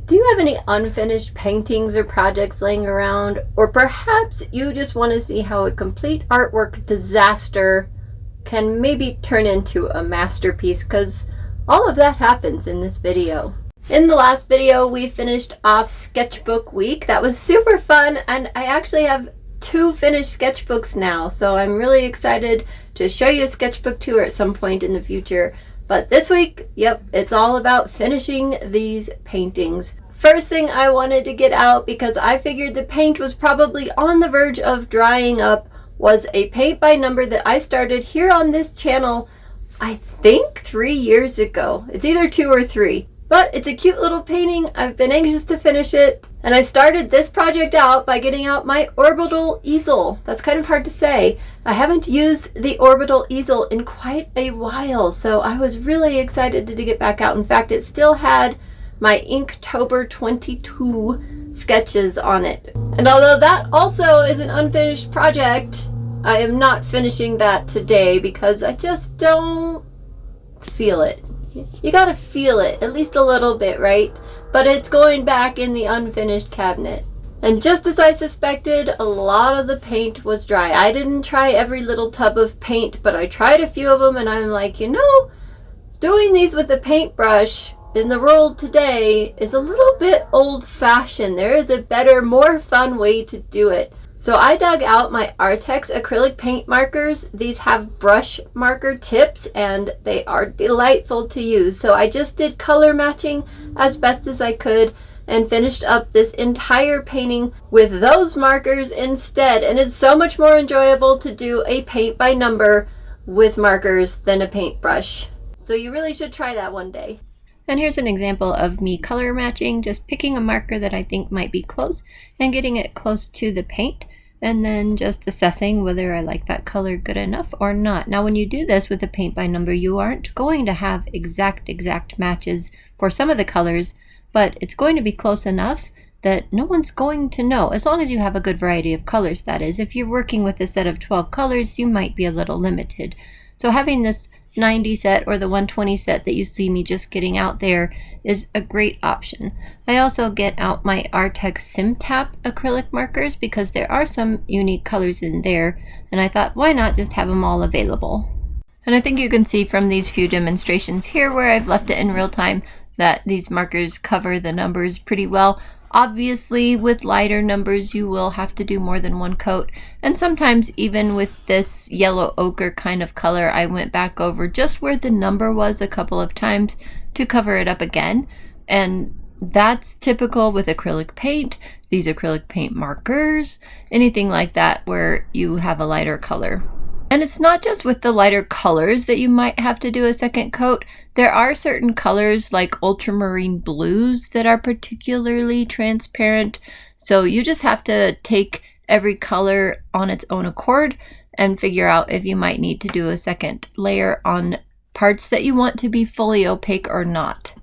Do you have any unfinished paintings or projects laying around? Or perhaps you just want to see how a complete artwork disaster can maybe turn into a masterpiece, because all of that happens in this video. In the last video, we finished off sketchbook week. That was super fun, and I actually have 2 finished sketchbooks now, so I'm really excited to show you a sketchbook tour at some point in the future. But this week, yep, it's all about finishing these paintings. First thing I wanted to get out, because I figured the paint was probably on the verge of drying up, was a paint by number that I started here on this channel, I think 3 years ago. It's either 2 or 3. But it's a cute little painting. I've been anxious to finish it. And I started this project out by getting out my orbital easel. That's kind of hard to say. I haven't used the orbital easel in quite a while, so I was really excited to get back out. In fact, it still had my Inktober 22 sketches on it. And although that also is an unfinished project, I am not finishing that today because I just don't feel it. You gotta feel it, at least a little bit, right? But it's going back in the unfinished cabinet. And just as I suspected, a lot of the paint was dry. I didn't try every little tub of paint, but I tried a few of them, and I'm like, doing these with a paintbrush in the world today is a little bit old-fashioned. There is a better, more fun way to do it. So I dug out my Artex acrylic paint markers. These have brush marker tips and they are delightful to use. So I just did color matching as best as I could and finished up this entire painting with those markers instead. And it's so much more enjoyable to do a paint by number with markers than a paintbrush. So you really should try that one day. And here's an example of me color matching, just picking a marker that I think might be close and getting it close to the paint, and then just assessing whether I like that color good enough or not. Now when you do this with a paint by number, you aren't going to have exact matches for some of the colors, but it's going to be close enough that no one's going to know, as long as you have a good variety of colors, that is. If you're working with a set of 12 colors, you might be a little limited. So having this 90 set or the 120 set that you see me just getting out there is a great option. I also get out my Artex SimTap acrylic markers because there are some unique colors in there, and I thought, why not just have them all available? And I think you can see from these few demonstrations here where I've left it in real time that these markers cover the numbers pretty well. Obviously, with lighter numbers, you will have to do more than one coat. And sometimes even with this yellow ochre kind of color, I went back over just where the number was a couple of times to cover it up again. And that's typical with acrylic paint, these acrylic paint markers, anything like that where you have a lighter color. And it's not just with the lighter colors that you might have to do a second coat. There are certain colors like ultramarine blues that are particularly transparent. So you just have to take every color on its own accord and figure out if you might need to do a second layer on parts that you want to be fully opaque or not.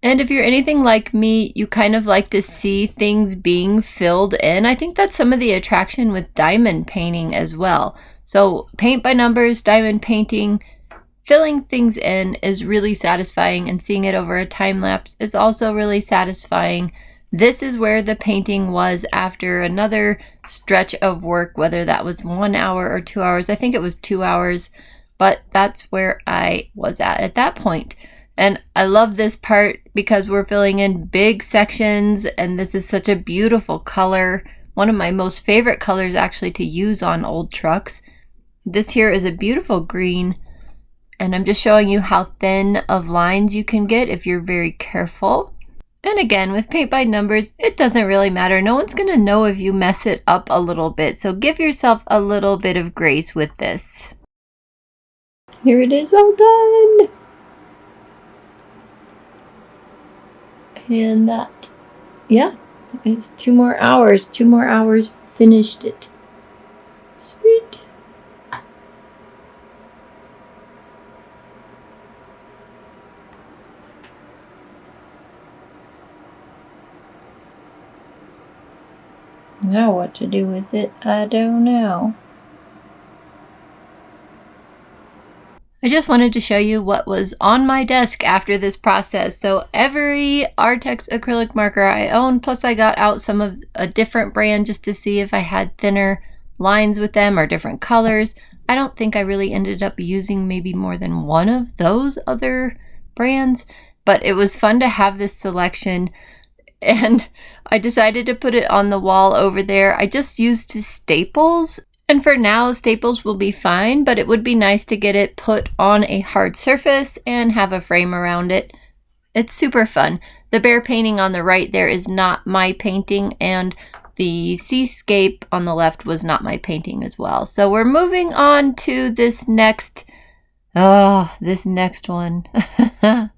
And if you're anything like me, you kind of like to see things being filled in. I think that's some of the attraction with diamond painting as well. So paint by numbers, diamond painting, filling things in is really satisfying, and seeing it over a time lapse is also really satisfying. This is where the painting was after another stretch of work, whether that was 1 hour or 2 hours. I think it was 2 hours, but that's where I was at that point. And I love this part because we're filling in big sections, and this is such a beautiful color. One of my most favorite colors actually to use on old trucks. This here is a beautiful green, and I'm just showing you how thin of lines you can get if you're very careful. And again, with paint by numbers, it doesn't really matter. No one's going to know if you mess it up a little bit, so give yourself a little bit of grace with this. Here it is, all done! And that, yeah, it's 2 more hours. 2 more hours, finished it. Sweet. Now what to do with it, I don't know. I just wanted to show you what was on my desk after this process. So every Artex acrylic marker I own, plus I got out some of a different brand just to see if I had thinner lines with them or different colors. I don't think I really ended up using maybe more than one of those other brands, but it was fun to have this selection, and I decided to put it on the wall over there. I just used staples. And for now, staples will be fine, but it would be nice to get it put on a hard surface and have a frame around it. It's super fun. The bear painting on the right there is not my painting, and the seascape on the left was not my painting as well. So we're moving on to this next one. I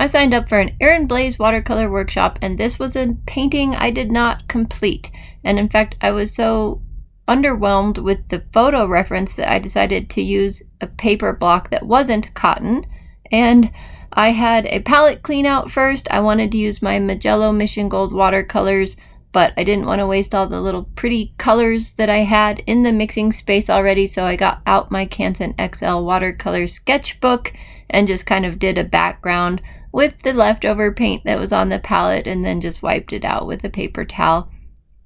signed up for an Aaron Blaze watercolor workshop, and this was a painting I did not complete. And in fact, I was so underwhelmed with the photo reference that I decided to use a paper block that wasn't cotton. And I had a palette clean out first. I wanted to use my Magello Mission Gold watercolors, but I didn't want to waste all the little pretty colors that I had in the mixing space already, so I got out my Canson XL watercolor sketchbook and just kind of did a background with the leftover paint that was on the palette and then just wiped it out with a paper towel.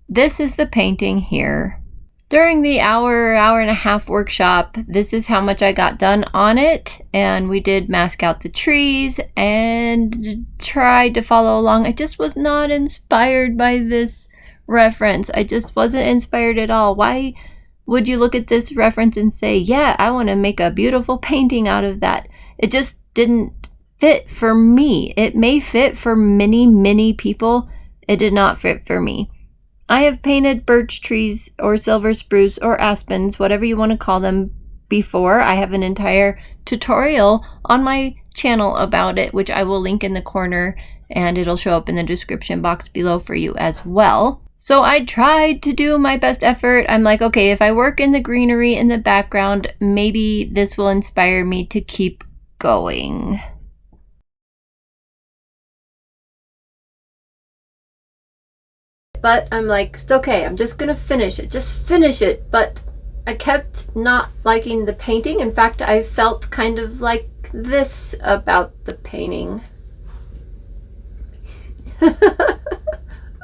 This is the painting here. During the hour and a half workshop, this is how much I got done on it, and we did mask out the trees and tried to follow along. I just was not inspired by this reference. I just wasn't inspired at all. Why would you look at this reference and say, yeah, I want to make a beautiful painting out of that? It just didn't fit for me. It may fit for many, many people. It did not fit for me. I have painted birch trees or silver spruce or aspens, whatever you want to call them, before. I have an entire tutorial on my channel about it, which I will link in the corner, and it'll show up in the description box below for you as well. So I tried to do my best effort. I'm like, okay, if I work in the greenery in the background, maybe this will inspire me to keep going. But I'm like, it's okay, I'm just gonna finish it, just finish it. But I kept not liking the painting. In fact, I felt kind of like this about the painting.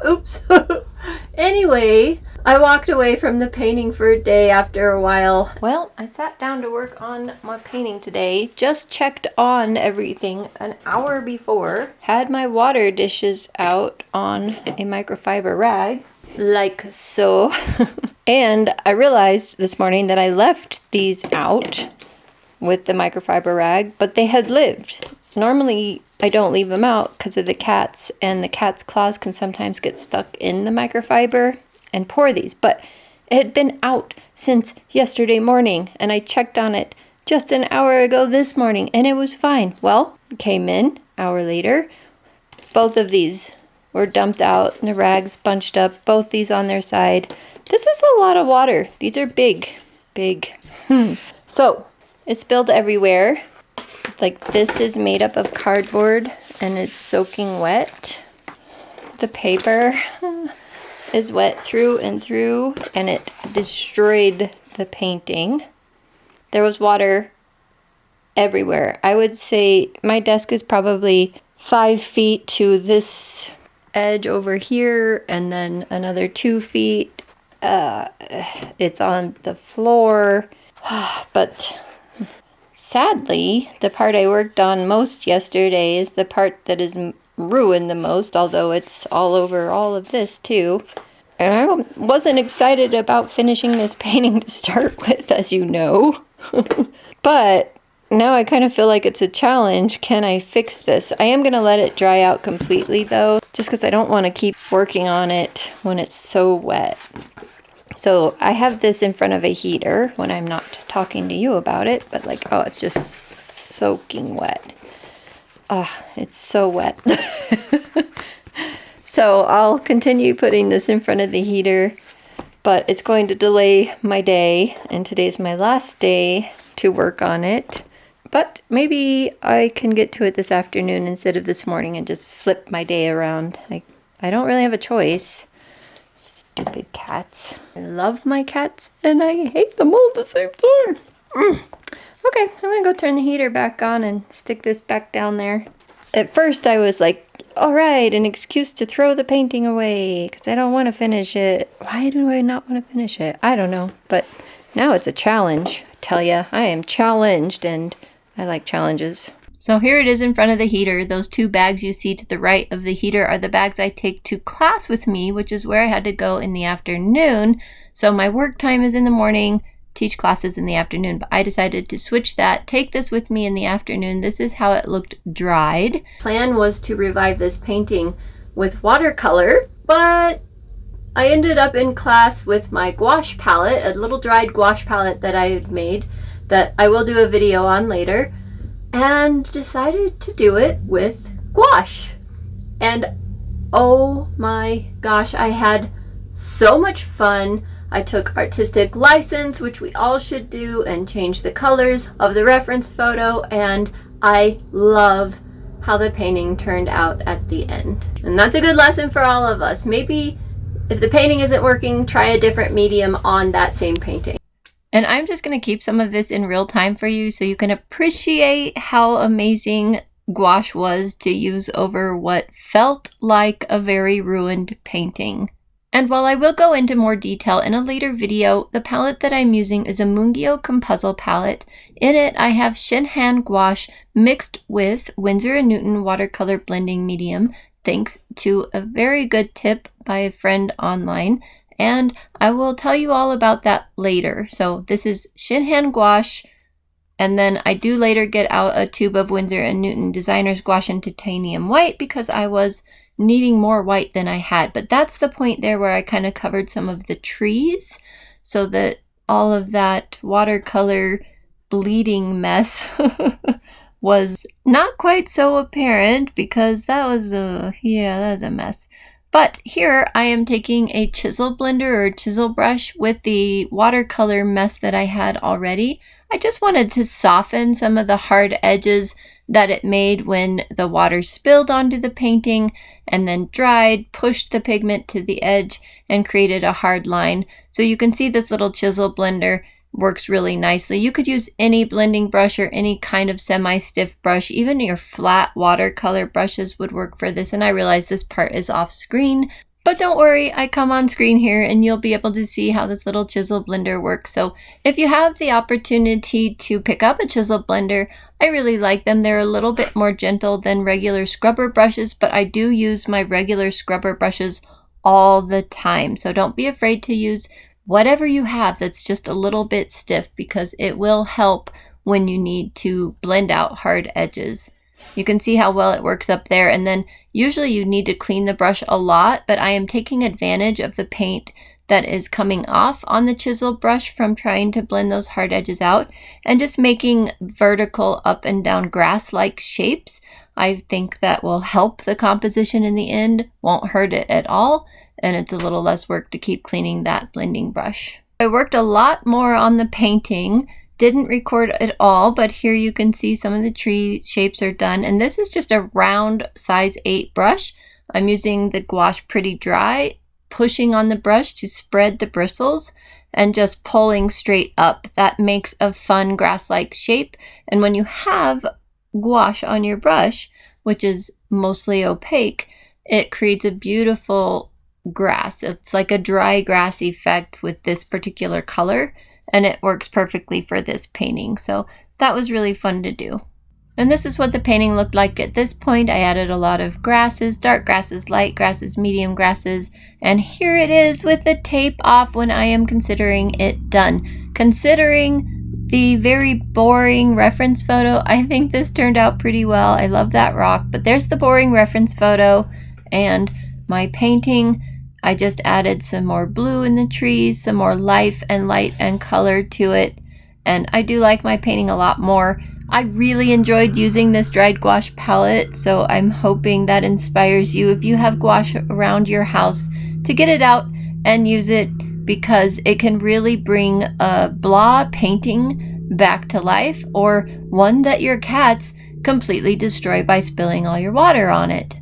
Oops. Anyway, I walked away from the painting for a day after a while. Well, I sat down to work on my painting today, just checked on everything an hour before, had my water dishes out on a microfiber rag, like so. And I realized this morning that I left these out with the microfiber rag, but they had lived. Normally, I don't leave them out because of the cats, and the cat's claws can sometimes get stuck in the microfiber and pour these, but it had been out since yesterday morning, and I checked on it just an hour ago this morning, and it was fine. Well, came in hour later, both of these were dumped out, and the rags bunched up, both these on their side. This is a lot of water. These are big. So it spilled everywhere. Like, this is made up of cardboard and it's soaking wet. The paper is wet through and through, and it destroyed the painting. There was water everywhere. I would say my desk is probably 5 feet to this edge over here, and then another 2 feet. It's on the floor. But sadly, the part I worked on most yesterday is the part that is ruined the most, although it's all over all of this too. And I wasn't excited about finishing this painting to start with, as you know. But now I kind of feel like it's a challenge. Can I fix this? I am going to let it dry out completely though, just because I don't want to keep working on it when it's so wet. So I have this in front of a heater when I'm not talking to you about it, but like, oh, it's just soaking wet. It's so wet. So I'll continue putting this in front of the heater, but it's going to delay my day, and today's my last day to work on it. But maybe I can get to it this afternoon instead of this morning and just flip my day around. I don't really have a choice. Stupid cats. I love my cats and I hate them all at the same time. Okay, I'm gonna go turn the heater back on and stick this back down there. At first I was like, all right, an excuse to throw the painting away because I don't want to finish it. Why do I not want to finish it? I don't know, but now it's a challenge. I tell ya, I am challenged and I like challenges. So here it is in front of the heater. Those two bags you see to the right of the heater are the bags I take to class with me, which is where I had to go in the afternoon. So my work time is in the morning, teach classes in the afternoon, but I decided to switch that, take this with me in the afternoon. This is how it looked dried. Plan was to revive this painting with watercolor, but I ended up in class with my gouache palette, a little dried gouache palette that I had made that I will do a video on later, and decided to do it with gouache. And oh my gosh, I had so much fun. I took artistic license, which we all should do, and changed the colors of the reference photo, and I love how the painting turned out at the end. And that's a good lesson for all of us. Maybe if the painting isn't working, try a different medium on that same painting. And I'm just going to keep some of this in real time for you so you can appreciate how amazing gouache was to use over what felt like a very ruined painting. And while I will go into more detail in a later video, the palette that I'm using is a Mungyo Compuzzle palette. In it, I have Shinhan gouache mixed with Winsor & Newton watercolor blending medium, thanks to a very good tip by a friend online. And I will tell you all about that later. So this is Shinhan gouache, and then I do later get out a tube of Winsor & Newton Designer's Gouache in Titanium White because I was needing more white than I had. But that's the point there where I kind of covered some of the trees so that all of that watercolor bleeding mess was not quite so apparent because that was a mess. But here I am taking a chisel blender or chisel brush with the watercolor mess that I had already. I just wanted to soften some of the hard edges that it made when the water spilled onto the painting and then dried, pushed the pigment to the edge and created a hard line. So you can see this little chisel blender works really nicely. You could use any blending brush or any kind of semi-stiff brush. Even your flat watercolor brushes would work for this. And I realize this part is off screen, but don't worry, I come on screen here and you'll be able to see how this little chisel blender works. So if you have the opportunity to pick up a chisel blender, I really like them. They're a little bit more gentle than regular scrubber brushes, but I do use my regular scrubber brushes all the time. So don't be afraid to use whatever you have that's just a little bit stiff because it will help when you need to blend out hard edges. You can see how well it works up there, and then usually you need to clean the brush a lot, but I am taking advantage of the paint that is coming off on the chisel brush from trying to blend those hard edges out and just making vertical up and down grass-like shapes. I think that will help the composition in the end, won't hurt it at all, and it's a little less work to keep cleaning that blending brush. I worked a lot more on the painting, didn't record it all, but here you can see some of the tree shapes are done, and this is just a round size 8 brush. I'm using the gouache pretty dry, pushing on the brush to spread the bristles and just pulling straight up. That makes a fun grass-like shape, and when you have gouache on your brush, which is mostly opaque, it creates a beautiful grass. It's like a dry grass effect with this particular color, and it works perfectly for this painting. So that was really fun to do. And this is what the painting looked like at this point. I added a lot of grasses, dark grasses, light grasses, medium grasses, and here it is with the tape off when I am considering it done. Considering the very boring reference photo, I think this turned out pretty well. I love that rock, but there's the boring reference photo, and my painting, I just added some more blue in the trees, some more life and light and color to it, and I do like my painting a lot more. I really enjoyed using this dried gouache palette, so I'm hoping that inspires you if you have gouache around your house to get it out and use it, because it can really bring a blah painting back to life, or one that your cats completely destroy by spilling all your water on it.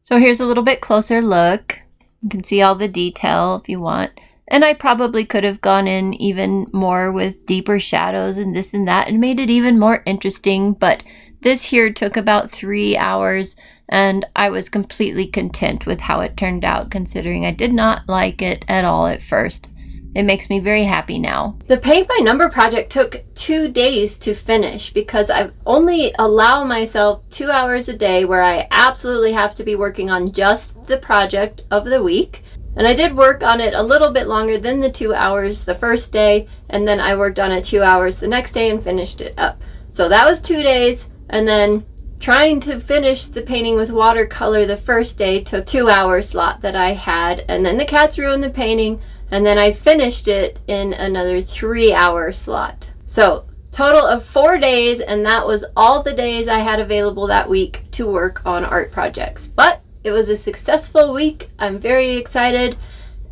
So here's a little bit closer look. You can see all the detail if you want. And I probably could have gone in even more with deeper shadows and this and that and made it even more interesting, but this here took about 3 hours and I was completely content with how it turned out, considering I did not like it at all at first. It makes me very happy now. The paint by number project took 2 days to finish because I only allow myself 2 hours a day where I absolutely have to be working on just the project of the week. And I did work on it a little bit longer than the 2 hours the first day, and then I worked on it 2 hours the next day and finished it up. So that was 2 days, and then trying to finish the painting with watercolor the first day took 2 hour slot that I had, and then the cats ruined the painting, and then I finished it in another 3 hour slot. So total of 4 days, and that was all the days I had available that week to work on art projects. But it was a successful week. I'm very excited.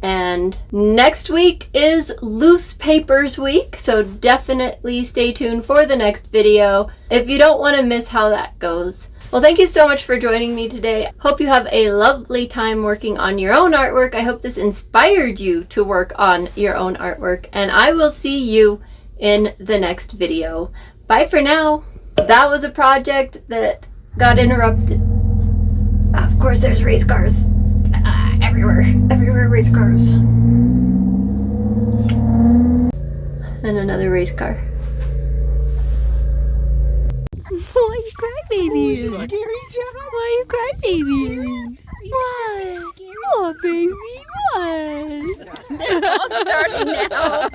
And next week is Loose Papers week, so definitely stay tuned for the next video if you don't want to miss how that goes. Well, thank you so much for joining me today. Hope you have a lovely time working on your own artwork. I hope this inspired you to work on your own artwork, and I will see you in the next video. Bye for now. That was a project that got interrupted. Of course, there's race cars. Everywhere race cars. And another race car. Why you cry, baby? Oh, scary job. Why you cry, baby? Why? Oh, baby, why? They're all starting now.